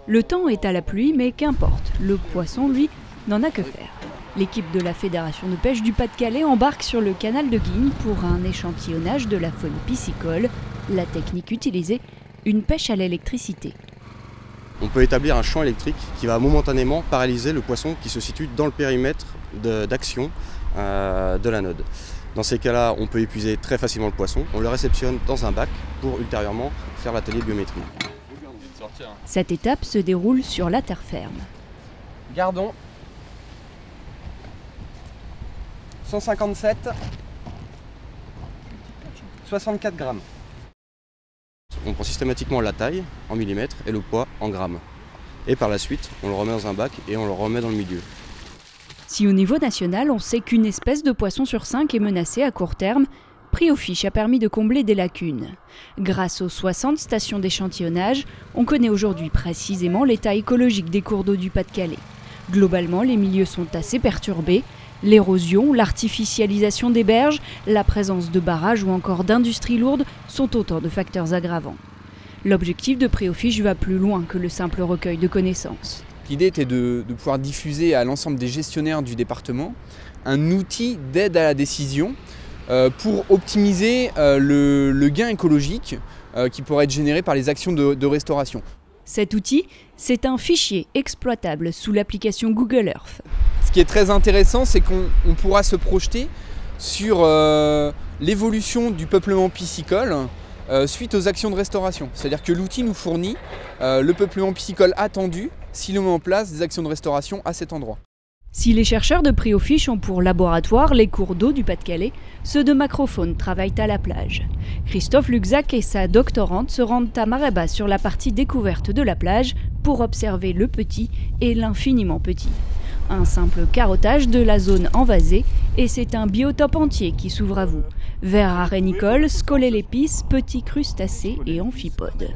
Le temps est à la pluie, mais qu'importe, le poisson, lui, n'en a que faire. L'équipe de la Fédération de pêche du Pas-de-Calais embarque sur le canal de Guignes pour un échantillonnage de la faune piscicole. La technique utilisée, une pêche à l'électricité. On peut établir un champ électrique qui va momentanément paralyser le poisson qui se situe dans le périmètre d'action de l'anode. Dans ces cas-là, on peut épuiser très facilement le poisson. On le réceptionne dans un bac pour ultérieurement faire l'atelier de biométrie. Cette étape se déroule sur la terre ferme. Gardons. 157. 64 grammes. On prend systématiquement la taille en millimètres et le poids en grammes. Et par la suite, on le remet dans un bac et on le remet dans le milieu. Si au niveau national, on sait qu'une espèce de poisson sur 5 est menacée à court terme, Prix-aux-Fiches a permis de combler des lacunes. Grâce aux 60 stations d'échantillonnage, on connaît aujourd'hui précisément l'état écologique des cours d'eau du Pas-de-Calais. Globalement, les milieux sont assez perturbés. L'érosion, l'artificialisation des berges, la présence de barrages ou encore d'industries lourdes sont autant de facteurs aggravants. L'objectif de Prix-aux-Fiches va plus loin que le simple recueil de connaissances. L'idée était de pouvoir diffuser à l'ensemble des gestionnaires du département un outil d'aide à la décision pour optimiser le gain écologique qui pourrait être généré par les actions de restauration. Cet outil, c'est un fichier exploitable sous l'application Google Earth. Ce qui est très intéressant, c'est qu'on pourra se projeter sur l'évolution du peuplement piscicole suite aux actions de restauration. C'est-à-dire que l'outil nous fournit le peuplement piscicole attendu si l'on met en place des actions de restauration à cet endroit. Si les chercheurs de Prix-aux-Fiches ont pour laboratoire les cours d'eau du Pas-de-Calais, ceux de Macrofaune travaillent à la plage. Christophe Luxac et sa doctorante se rendent à marée basse sur la partie découverte de la plage pour observer le petit et l'infiniment petit. Un simple carottage de la zone envasée et c'est un biotope entier qui s'ouvre à vous. Vers arénicoles, scolélépices, petits crustacés et amphipodes.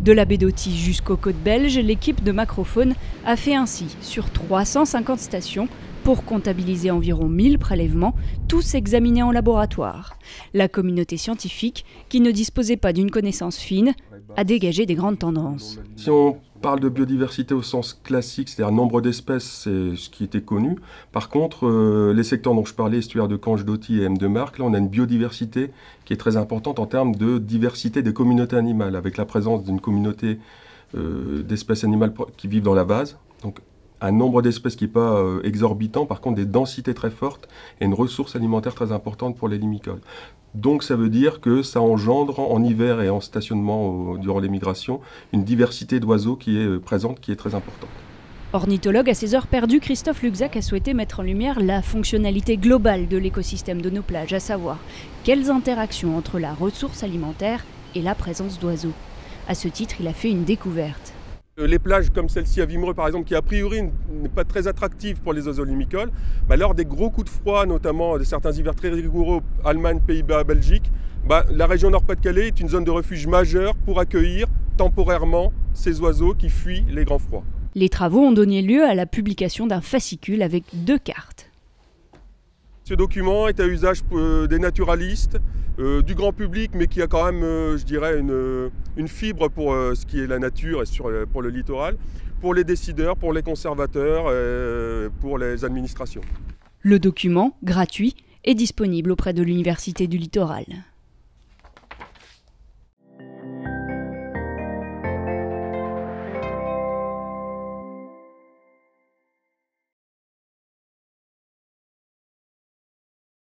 De la baie d'Authie jusqu'aux côtes belges, l'équipe de Macrofaune a fait ainsi sur 350 stations pour comptabiliser environ 1000 prélèvements, tous examinés en laboratoire. La communauté scientifique, qui ne disposait pas d'une connaissance fine, a dégagé des grandes tendances. Si on parle de biodiversité au sens classique, c'est-à-dire nombre d'espèces, c'est ce qui était connu. Par contre, les secteurs dont je parlais, estuaire de Canche, d'Authie et M de Marque, là on a une biodiversité qui est très importante en termes de diversité des communautés animales, avec la présence d'une communauté d'espèces animales qui vivent dans la vase. Donc, un nombre d'espèces qui n'est pas exorbitant, par contre des densités très fortes et une ressource alimentaire très importante pour les limicoles. Donc ça veut dire que ça engendre en hiver et en stationnement durant les migrations une diversité d'oiseaux qui est présente, qui est très importante. Ornithologue à ses heures perdues, Christophe Luxac a souhaité mettre en lumière la fonctionnalité globale de l'écosystème de nos plages, à savoir quelles interactions entre la ressource alimentaire et la présence d'oiseaux. À ce titre, il a fait une découverte. Les plages comme celle-ci à Wimereux par exemple, qui a priori n'est pas très attractive pour les oiseaux limicoles, lors des gros coups de froid, notamment de certains hivers très rigoureux, Allemagne, Pays-Bas, Belgique, la région Nord-Pas-de-Calais est une zone de refuge majeure pour accueillir temporairement ces oiseaux qui fuient les grands froids. Les travaux ont donné lieu à la publication d'un fascicule avec 2 cartes. Ce document est à usage des naturalistes, du grand public, mais qui a quand même, je dirais, une fibre pour ce qui est la nature et pour le littoral, pour les décideurs, pour les conservateurs, pour les administrations. Le document, gratuit, est disponible auprès de l'Université du Littoral.